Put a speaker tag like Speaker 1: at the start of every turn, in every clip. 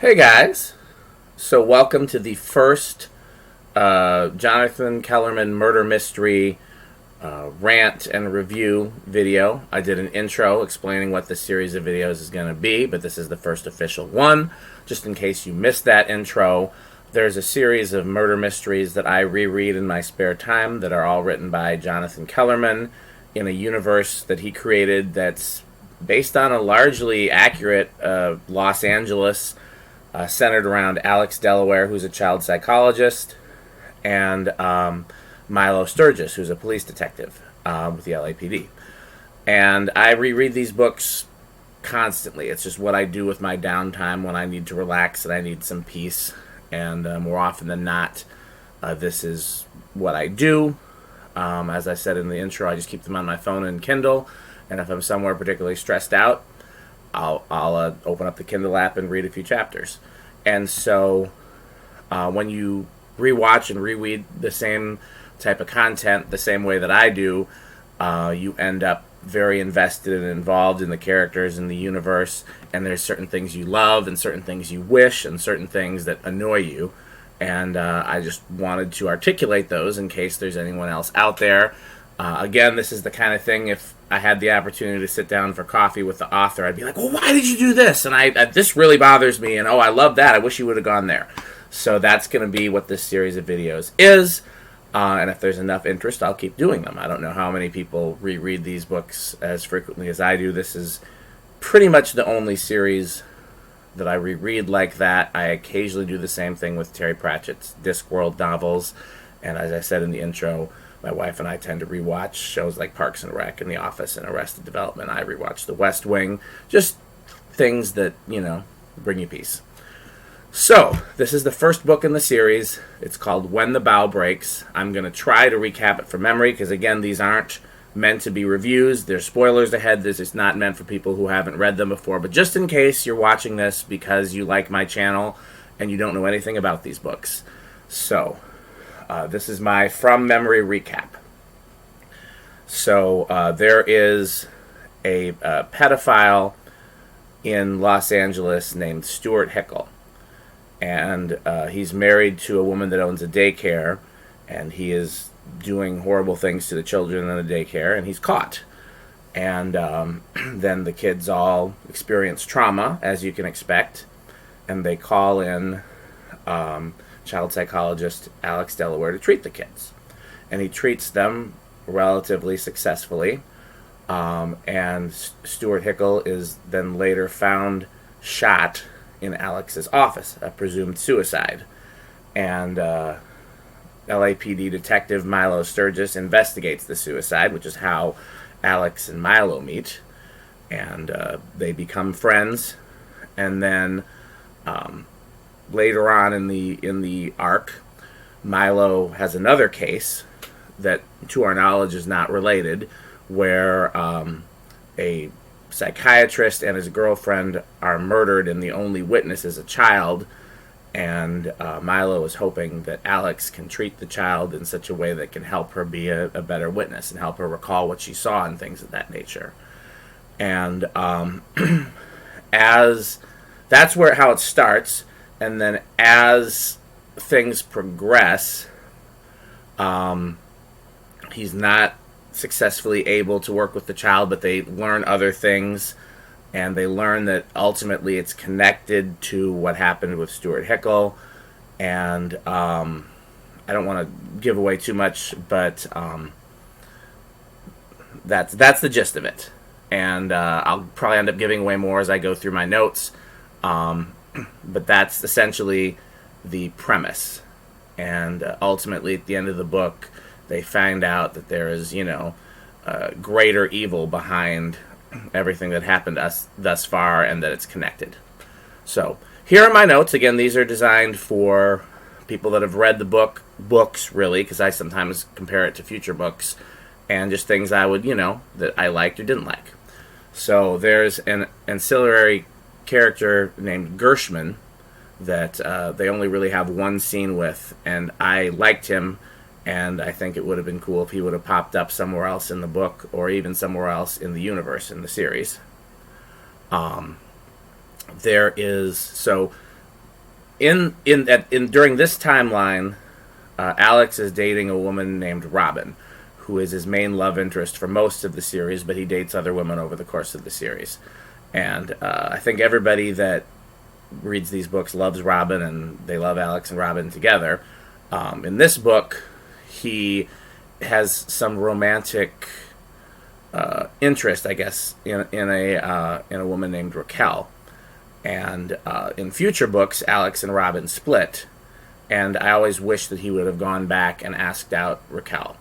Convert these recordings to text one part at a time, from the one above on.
Speaker 1: Hey guys, so welcome to the first Jonathan Kellerman murder mystery rant and review video. I did an intro explaining what this series of videos is going to be, but this is the first official one. Just in case you missed that intro, there's a series of murder mysteries that I reread in my spare time that are all written by Jonathan Kellerman in a universe that he created that's based on a largely accurate Los Angeles centered around Alex Delaware, who's a child psychologist, and Milo Sturgis, who's a police detective with the LAPD. And I reread these books constantly. It's just what I do with my downtime when I need to relax and I need some peace. And more often than not, this is what I do. As I said in the intro, I just keep them on my phone and Kindle. And if I'm somewhere particularly stressed out, I'll open up the Kindle app and read a few chapters. And so when you rewatch and reread the same type of content the same way that I do, you end up very invested and involved in the characters and the universe, and there's certain things you love and certain things you wish and certain things that annoy you. And I just wanted to articulate those in case there's anyone else out there. Again, this is the kind of thing, if I had the opportunity to sit down for coffee with the author, I'd be like, well, why did you do this? And this really bothers me, and oh, I love that. I wish you would have gone there. So that's going to be what this series of videos is. And if there's enough interest, I'll keep doing them. I don't know how many people reread these books as frequently as I do. This is pretty much the only series that I reread like that. I occasionally do the same thing with Terry Pratchett's Discworld novels. And as I said in the intro, my wife and I tend to rewatch shows like Parks and Rec and The Office and Arrested Development. I rewatch The West Wing. Just things that, bring you peace. So, this is the first book in the series. It's called When the Bough Breaks. I'm going to try to recap it from memory because, again, these aren't meant to be reviews. There's spoilers ahead. This is not meant for people who haven't read them before. But just in case you're watching this because you like my channel and you don't know anything about these books. So, this is my from memory recap. So, there is a pedophile in Los Angeles named Stuart Hickle. And he's married to a woman that owns a daycare, and he is doing horrible things to the children in the daycare, and he's caught. And then the kids all experience trauma, as you can expect, and they call in child psychologist Alex Delaware to treat the kids. And he treats them relatively successfully, and Stuart Hickle is then later found shot in Alex's office, a presumed suicide. And LAPD detective Milo Sturgis investigates the suicide, which is how Alex and Milo meet. And they become friends. And then later on in the arc, Milo has another case that, to our knowledge, is not related, where a psychiatrist and his girlfriend are murdered and the only witness is a child, and Milo is hoping that Alex can treat the child in such a way that can help her be a better witness and help her recall what she saw and things of that nature. And as that's how it starts, and then as things progress, he's not successfully able to work with the child, but they learn other things, and they learn that ultimately it's connected to what happened with Stuart Hickle. And I don't want to give away too much, but that's the gist of it. And I'll probably end up giving away more as I go through my notes, but that's essentially the premise. And ultimately, at the end of the book, they find out that there is, greater evil behind everything that happened to us thus far, and that it's connected. So, here are my notes. Again, these are designed for people that have read the books, really, because I sometimes compare it to future books, and just things I would, that I liked or didn't like. So, there's an ancillary character named Gershman that they only really have one scene with, and I liked him. And I think it would have been cool if he would have popped up somewhere else in the book, or even somewhere else in the universe, in the series. during this timeline, Alex is dating a woman named Robin, who is his main love interest for most of the series, but he dates other women over the course of the series. And I think everybody that reads these books loves Robin, and they love Alex and Robin together. In this book, he has some romantic interest, I guess, in a woman named Raquel. And in future books, Alex and Robin split, and I always wish that he would have gone back and asked out Raquel,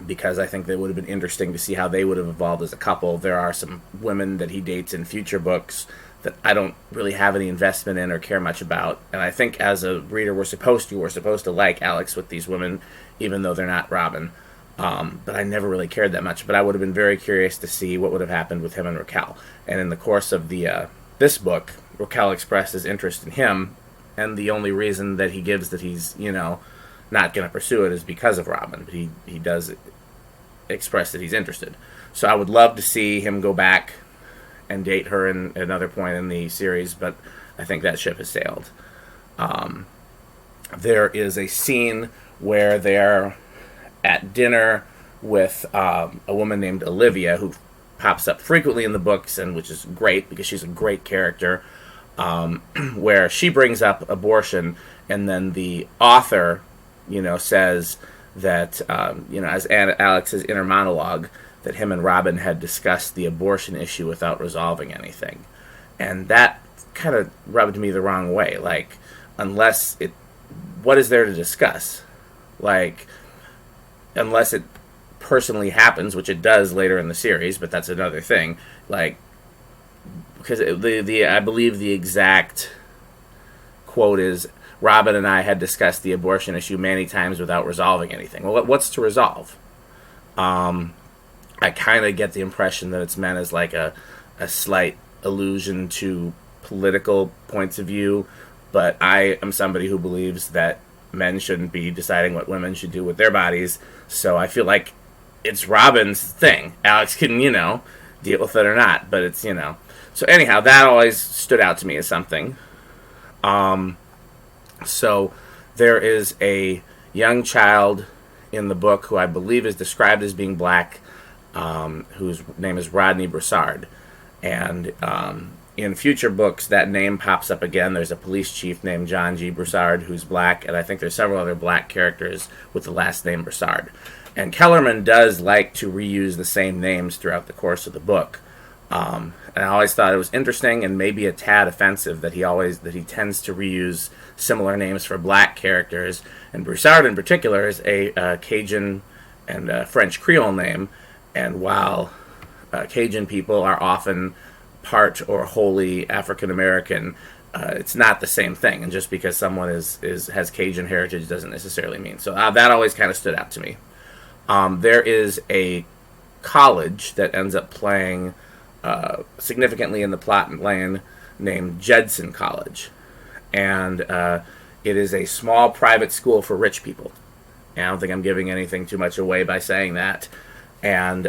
Speaker 1: because I think that would have been interesting to see how they would have evolved as a couple. There are some women that he dates in future books that I don't really have any investment in or care much about, and I think as a reader we're supposed to like Alex with these women, even though they're not Robin. But I never really cared that much. But I would have been very curious to see what would have happened with him and Raquel. And in the course of this book, Raquel expresses interest in him, and the only reason that he gives that he's not going to pursue it is because of Robin. But he does express that he's interested. So I would love to see him go back and date her in another point in the series, but I think that ship has sailed. There is a scene where they're at dinner with a woman named Olivia, who pops up frequently in the books, and which is great because she's a great character, where she brings up abortion, and then the author, says that, as Alex's inner monologue, that him and Robin had discussed the abortion issue without resolving anything. And that kind of rubbed me the wrong way. Like, what is there to discuss? Like, unless it personally happens, which it does later in the series, but that's another thing. Like, because I believe the exact quote is, Robin and I had discussed the abortion issue many times without resolving anything. Well, what's to resolve? I kind of get the impression that it's meant as like a slight allusion to political points of view, but I am somebody who believes that men shouldn't be deciding what women should do with their bodies, so I feel like it's Robin's thing. Alex can, deal with it or not, but it's, So anyhow, that always stood out to me as something. So there is a young child in the book who I believe is described as being black, whose name is Rodney Broussard. And in future books, that name pops up again. There's a police chief named John G. Broussard who's black, and I think there's several other black characters with the last name Broussard. And Kellerman does like to reuse the same names throughout the course of the book. And I always thought it was interesting and maybe a tad offensive that he tends to reuse similar names for black characters. And Broussard in particular is a Cajun and French Creole name. And while Cajun people are often part or wholly African American, it's not the same thing. And just because someone has Cajun heritage doesn't necessarily mean. So that always kind of stood out to me. There is a college that ends up playing significantly in the plot line named Judson College. And it is a small private school for rich people. And I don't think I'm giving anything too much away by saying that. And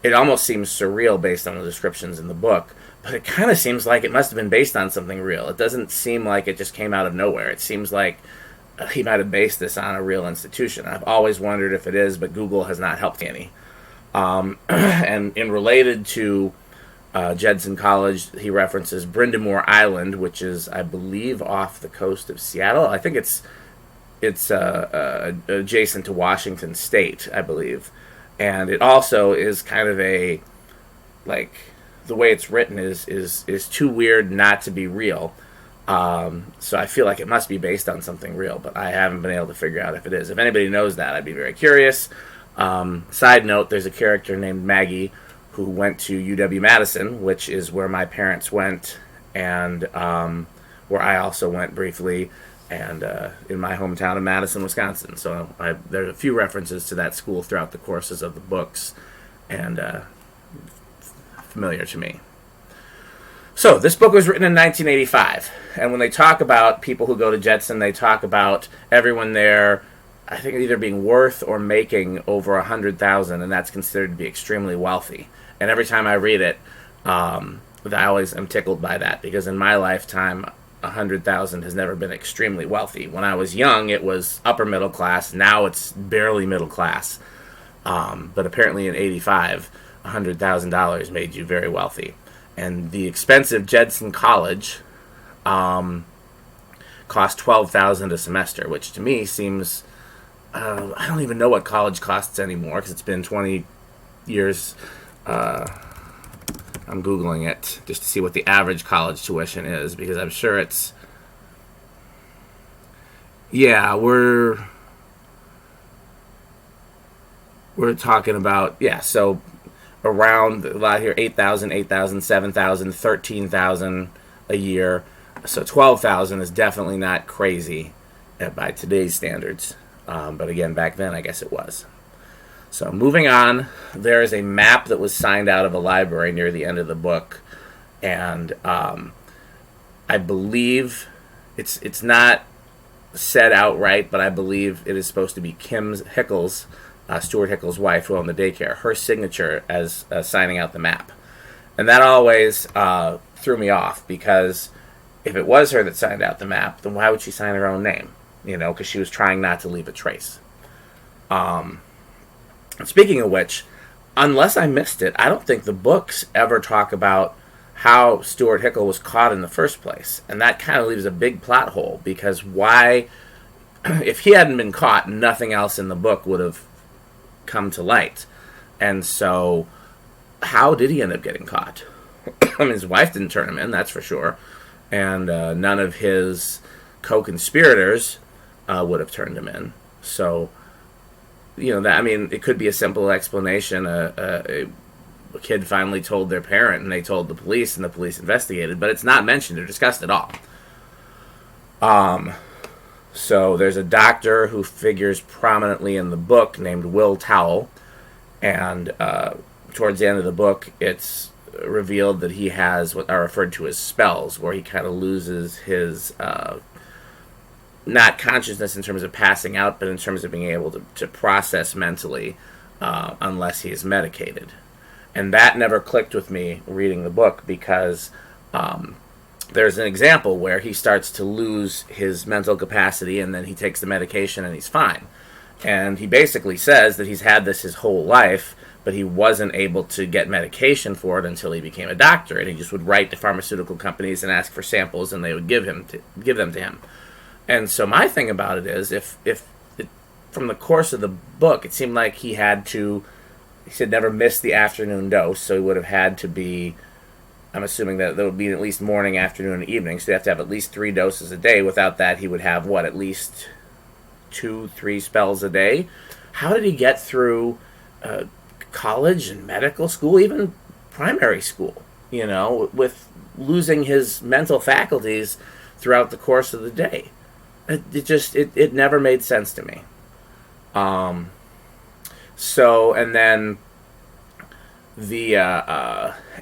Speaker 1: it almost seems surreal based on the descriptions in the book, but it kind of seems like it must have been based on something real. It doesn't seem like it just came out of nowhere. It seems like he might have based this on a real institution. I've always wondered if it is, but Google has not helped any. And in related to Judson College, he references Brindamore Island, which is, I believe, off the coast of Seattle. I think it's adjacent to Washington State, I believe. And it also is kind of a, like, the way it's written is too weird not to be real. So I feel like it must be based on something real, but I haven't been able to figure out if it is. If anybody knows that, I'd be very curious. Side note, there's a character named Maggie who went to UW-Madison, which is where my parents went, and where I also went briefly, and in my hometown of Madison, Wisconsin. So there's a few references to that school throughout the courses of the books, and familiar to me. So this book was written in 1985, and when they talk about people who go to Judson, they talk about everyone there, I think, either being worth or making over $100,000, and that's considered to be extremely wealthy. And every time I read it, I always am tickled by that, because in my lifetime, 100,000 has never been extremely wealthy. When I was young, it was upper middle class. Now it's barely middle class. But apparently in 85, $100,000 made you very wealthy. And the expensive Jedson College cost $12,000 a semester, which to me seems, I don't even know what college costs anymore because it's been 20 years. I'm Googling it just to see what the average college tuition is, because I'm sure it's, yeah, we're talking about, yeah, so around a lot here, 8,000, 8,000, 7,000, 13,000 a year. So 12,000 is definitely not crazy by today's standards. But again, back then, I guess it was. So moving on, there is a map that was signed out of a library near the end of the book. And I believe it's not said outright, but I believe it is supposed to be Hickle's, Stuart Hickle's wife, who owned the daycare, her signature as signing out the map. And that always threw me off, because if it was her that signed out the map, then why would she sign her own name? You know, because she was trying not to leave a trace. Speaking of which, unless I missed it, I don't think the books ever talk about how Stuart Hickle was caught in the first place. And that kind of leaves a big plot hole, because why, if he hadn't been caught, nothing else in the book would have come to light. And so, how did he end up getting caught? I mean, his wife didn't turn him in, that's for sure. And none of his co-conspirators would have turned him in. So, you know, that, I mean, it could be a simple explanation. A kid finally told their parent, and they told the police, and the police investigated, but it's not mentioned or discussed at all. So there's a doctor who figures prominently in the book named Will Towell, and towards the end of the book, it's revealed that he has what are referred to as spells, where he kind of loses his not consciousness in terms of passing out, but in terms of being able to process mentally, unless he is medicated. And that never clicked with me reading the book, because there's an example where he starts to lose his mental capacity, and then he takes the medication and he's fine. And he basically says that he's had this his whole life, but he wasn't able to get medication for it until he became a doctor, and he just would write to pharmaceutical companies and ask for samples, and they would give them to him. And so my thing about it is, if from the course of the book, it seemed like he said never missed the afternoon dose, so he would have had to be, I'm assuming that there would be at least morning, afternoon, and evening, so you have to have at least 3 doses a day. Without that, he would have, at least 2-3 spells a day? How did he get through college and medical school, even primary school, you know, with losing his mental faculties throughout the course of the day? It never made sense to me. So, and then the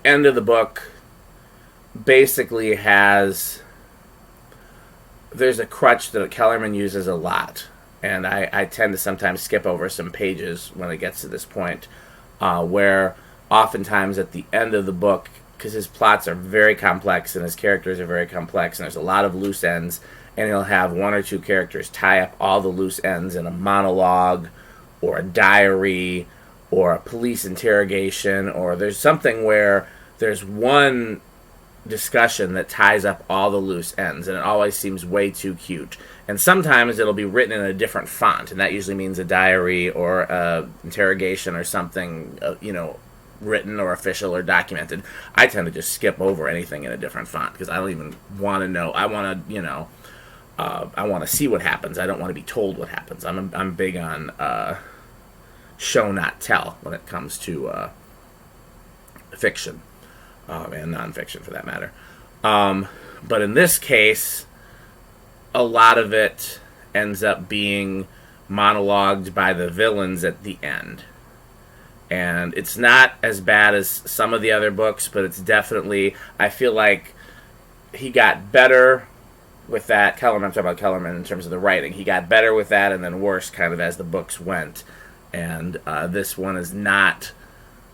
Speaker 1: end of the book basically there's a crutch that Kellerman uses a lot, and I tend to sometimes skip over some pages when it gets to this point, where oftentimes at the end of the book, because his plots are very complex and his characters are very complex, and there's a lot of loose ends, and he'll have 1 or 2 characters tie up all the loose ends in a monologue or a diary or a police interrogation, or there's something where there's one discussion that ties up all the loose ends, and it always seems way too cute. And sometimes it'll be written in a different font, and that usually means a diary or a interrogation or something, written or official or documented. I tend to just skip over anything in a different font, because I don't even want to know. I want to, I want to see what happens. I don't want to be told what happens. I'm big on show not tell when it comes to fiction and nonfiction, for that matter. But in this case, a lot of it ends up being monologued by the villains at the end. And it's not as bad as some of the other books, but it's definitely, I feel like he got better with that. Kellerman, I'm talking about Kellerman in terms of the writing. He got better with that, and then worse kind of as the books went. And this one is not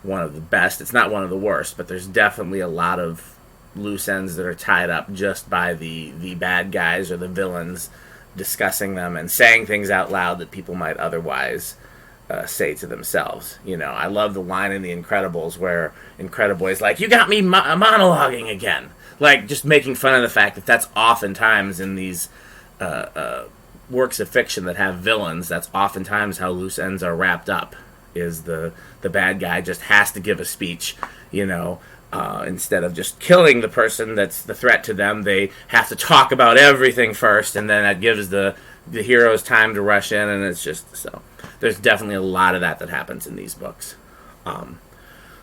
Speaker 1: one of the best. It's not one of the worst, but there's definitely a lot of loose ends that are tied up just by the bad guys or the villains discussing them and saying things out loud that people might otherwise say to themselves. You know, I love the line in The Incredibles where Incrediboy's like, "You got me monologuing again." Like, just making fun of the fact that that's oftentimes in these works of fiction that have villains, that's oftentimes how loose ends are wrapped up, is the bad guy just has to give a speech, you know, instead of just killing the person that's the threat to them. They have to talk about everything first, and then that gives the heroes time to rush in, and it's just, so there's definitely a lot of that happens in these books.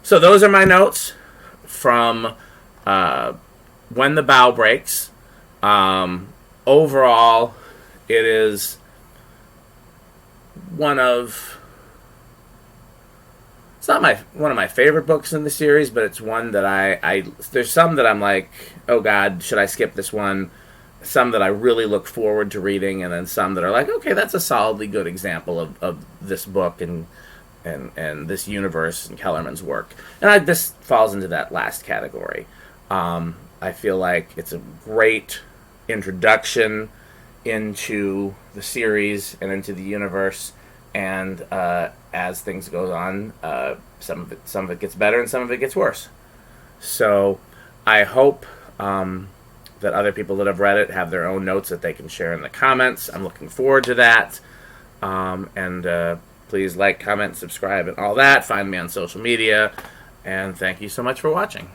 Speaker 1: So those are my notes from When the Bough Breaks. Overall, it is it's not one of my favorite books in the series, but it's one that I there's some that I'm like, oh God, should I skip this one? Some that I really look forward to reading, and then some that are like, okay, that's a solidly good example of this book and this universe and Kellerman's work. And this falls into that last category. I feel like it's a great introduction into the series and into the universe, and as things go on, some of it gets better and some of it gets worse. So I hope that other people that have read it have their own notes that they can share in the comments. I'm looking forward to that. And please like, comment, subscribe, and all that. Find me on social media. And thank you so much for watching.